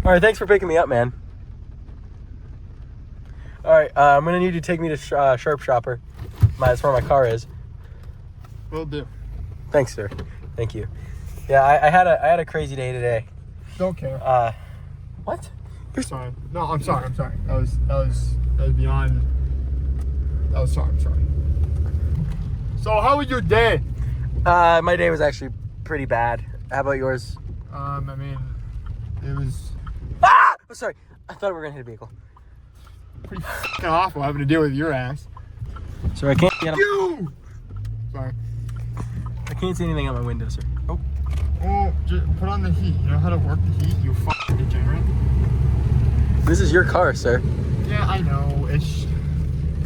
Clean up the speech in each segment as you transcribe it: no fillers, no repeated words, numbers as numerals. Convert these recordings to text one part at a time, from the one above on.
All right, thanks for picking me up, man. All right, I'm gonna need you to take me to Sharp Shopper. That's where my car is. Will do. Thanks, sir. Thank you. Yeah, I had a crazy day today. Don't care. What? You're sorry. No, I'm sorry. I'm sorry. That was beyond. I'm sorry. So, how was your day? My day was actually pretty bad. How about yours? I mean, it was Ah! Oh, sorry. I thought we were gonna hit a vehicle. pretty f***ing awful having to deal with your ass. Sorry, I can't get You! Sorry. I can't see anything out my window, sir. Oh. Oh, just put on the heat. You know how to work the heat, you f***ing degenerate? This is your car, sir. Yeah, I know. It's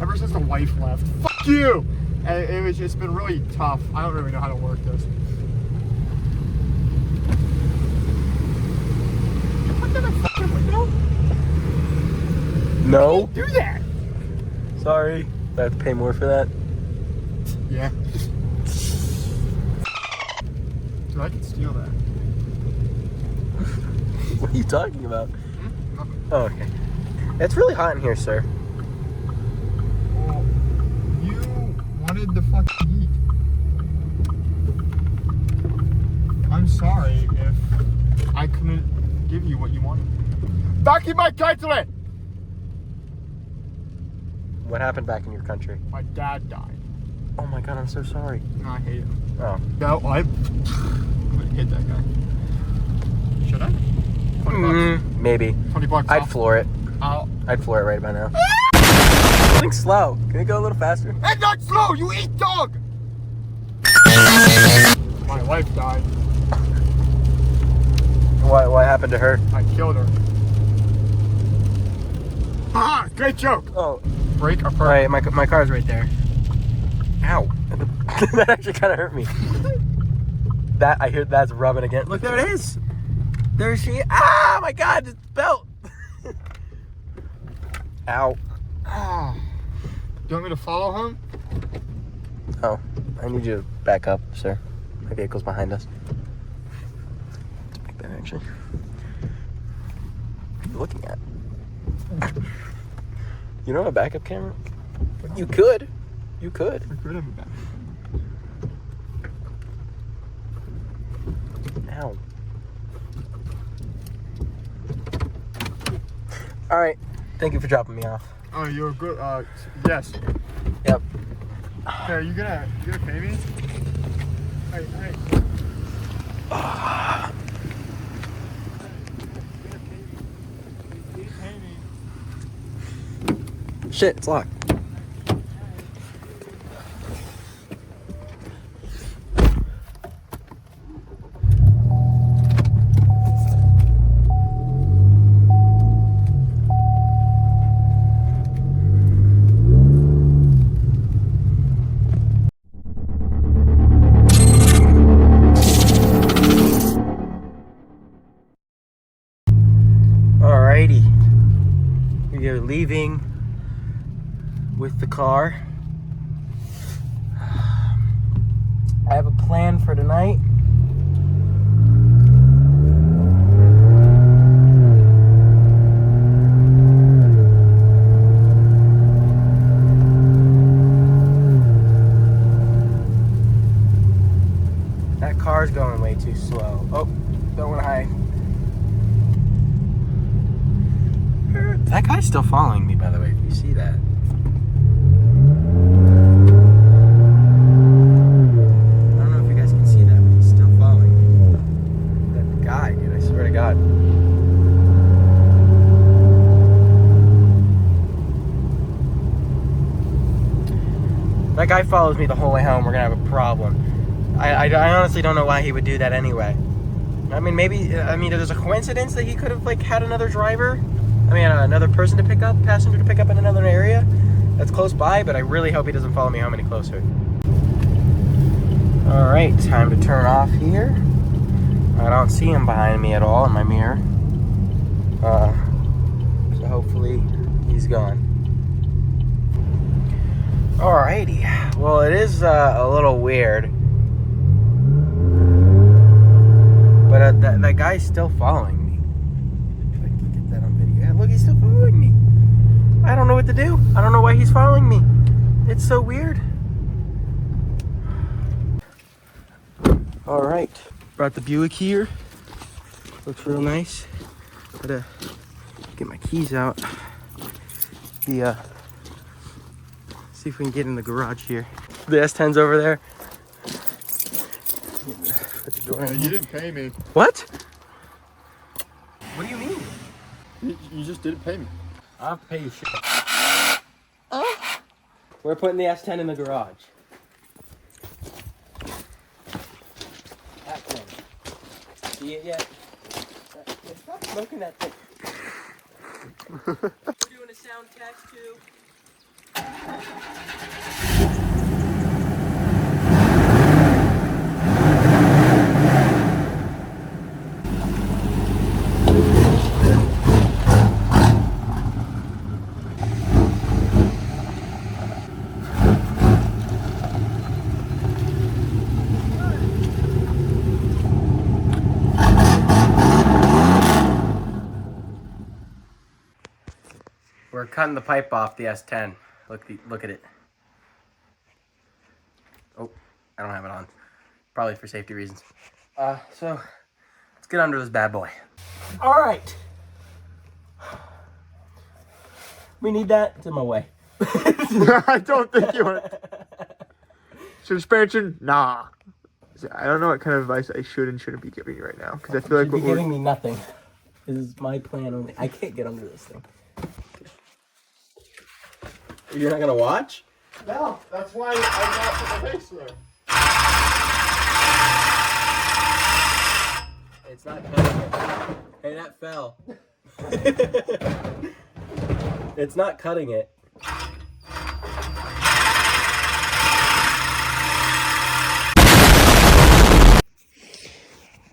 ever since the wife left. Fuck you! It's been really tough. I don't really know how to work this. You put that in the fucking window? No. Do that! Sorry. I have to pay more for that. Yeah. Dude, I could steal that. What are you talking about? Nothing. Oh, okay. It's really hot in here, sir. Well, you wanted the fucking heat. I'm sorry if I couldn't give you what you wanted. Back in my country! What happened back in your country? My dad died. Oh my god, I'm so sorry. I hate him. Oh. No, I'm gonna hit that guy. Should I? $20. Maybe. $20 I'd off. floor it. I'd floor it right about now. Going slow. Can it go a little faster? It's not slow, you eat dog! My wife died. What happened to her? I killed her. Ah, great joke! Oh. Break a All right, my car's right there. Ow. That actually kind of hurt me. I hear that's rubbing again. Look, there it is. There she. Ah, my god, it's belt. Ow. Ah. Do you want me to follow him? Oh, I need you to back up, sir. My vehicle's behind us. It's back there, actually. What are you looking at? You don't have a backup camera? You could. You could. I could have a back. Ow. All right. Thank you for dropping me off. Oh, you're good. Yes. Yep. Hey, are you gonna pay me? Hey. Shit, it's locked. Alrighty. We are leaving with the car. I have a plan for tonight. That car's going way too slow. Oh, don't want to hide. That guy's still following me, by the way, if you see that. I don't know if you guys can see that, but he's still following me. That guy, dude, I swear to God. That guy follows me the whole way home, we're gonna have a problem. I honestly don't know why he would do that anyway. I mean, maybe, there's a coincidence that he could have, had another driver. Another person to pick up, passenger to pick up in another area that's close by, but I really hope he doesn't follow me home any closer. All right, time to turn off here. I don't see him behind me at all in my mirror. So hopefully he's gone. Alrighty, well, it is a little weird, but that guy's still following me. what to do. I don't know why he's following me. It's so weird. All right, brought the Buick here. Looks real nice. Gotta get my keys out. See if we can get in the garage here. The S10's over there. Put the door in. You didn't pay me. What? What do you mean? You just didn't pay me. I'll have to pay you shit. We're putting the S10 in the garage. That thing. See it yet? Stop smoking that thing. We're doing a sound test too. We're cutting the pipe off the S10. Look at it. Oh, I don't have it on. Probably for safety reasons. So let's get under this bad boy. All right. We need that. It's in my way. I don't think you want suspension. Nah. I don't know what kind of advice I should and shouldn't be giving you right now because I feel like you're giving me nothing. This is my plan only. I can't get under this thing. You're not gonna watch? No, that's why I got to the base there. It's not cutting it. Hey, that fell. It's not cutting it.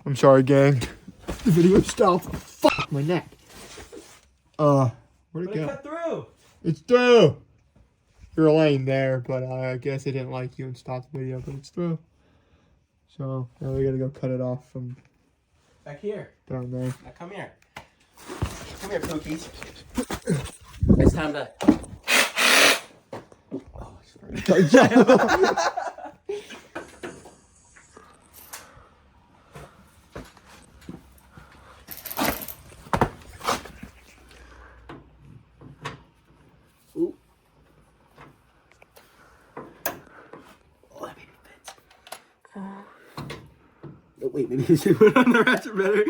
I'm sorry, gang. The video stopped. Fuck my neck. Where'd it go? Cut through. It's through. You're laying there, but I guess it didn't like you and stopped the video, but it's through. So now we gotta go cut it off from Back here. down there. Now come here. Come here, Pookies. It's time to. Oh, Ooh. Oh, that maybe fits. Oh, wait, maybe you should put on the ratchet better.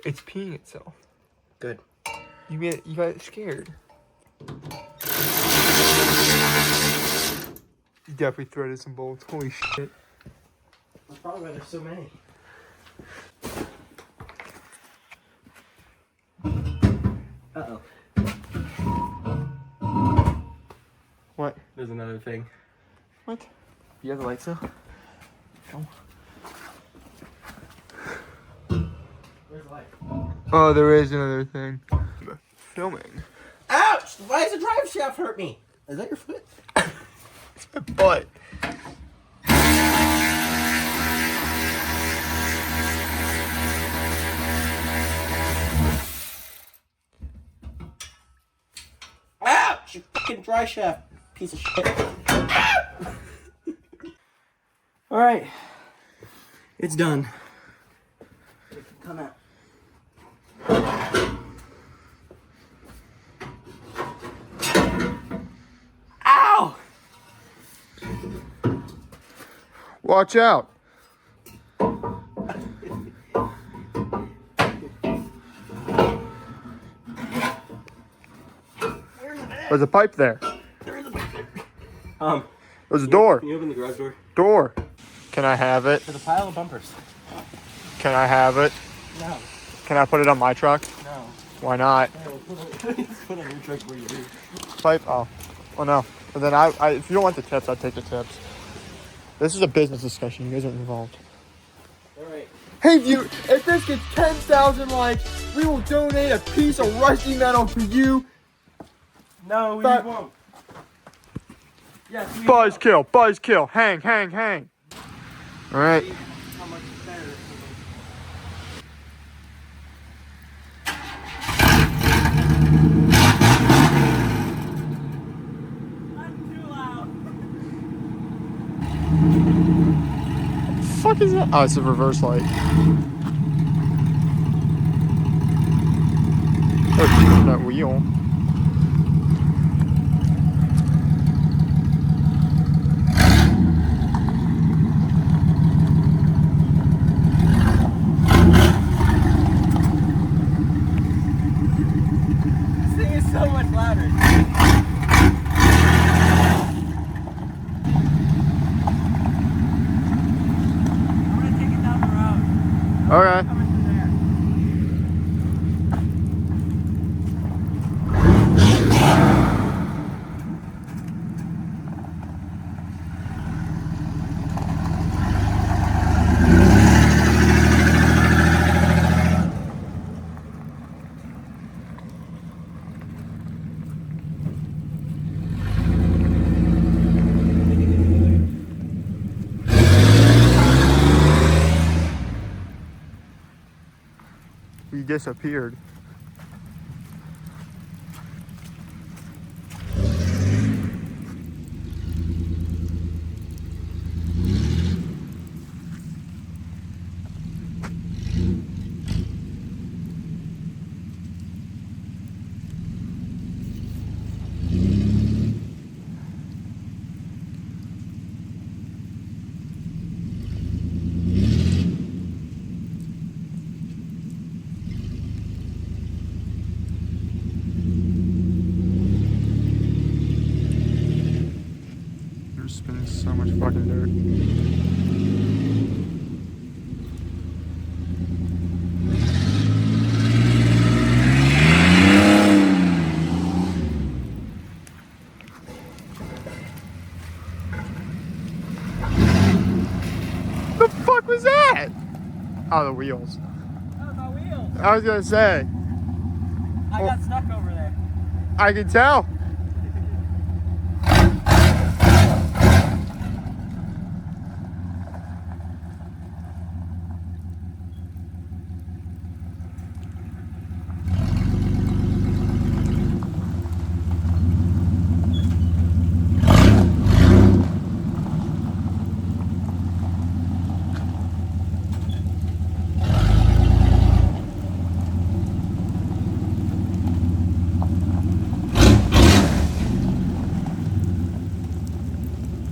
It's peeing itself. Good. You got scared. You definitely threaded some bolts. Holy shit. That's probably why there's so many. Uh-oh. What? There's another thing. What? You have the light still? No. Where's the light? Oh, there is another thing. Filming. Ouch! Why does the drive shaft hurt me? Is that your foot? It's my butt. Ouch! You fucking dry shaft, piece of shit. Alright. It's done. It can come out. Ow! Watch out. There's a pipe there. There's a door. Can you open the garage door? Door. Can I have it? There's a pile of bumpers. Can I have it? No. Can I put it on my truck? No. Why not? Put on your truck where you do. Pipe? Oh. Oh no. But then I if you don't want the tips, I'll take the tips. This is a business discussion. You guys aren't involved. Alright. Hey, if this gets 10,000 likes, we will donate a piece of rusty metal to you. No, we But- won't. Yeah, so we Buzzkill. Hang. All right. how much is better. Not too loud. What the fuck is that? Oh, it's a reverse light. Oh, that wheel. This thing is so much louder. I'm gonna take it down the road. All right. Coming through there. He disappeared. You're spinning so much fucking dirt. The fuck was that? Oh, the wheels. That was my wheels. I was gonna say. I got stuck over there. I can tell.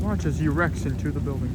Watch as he wrecks into the building.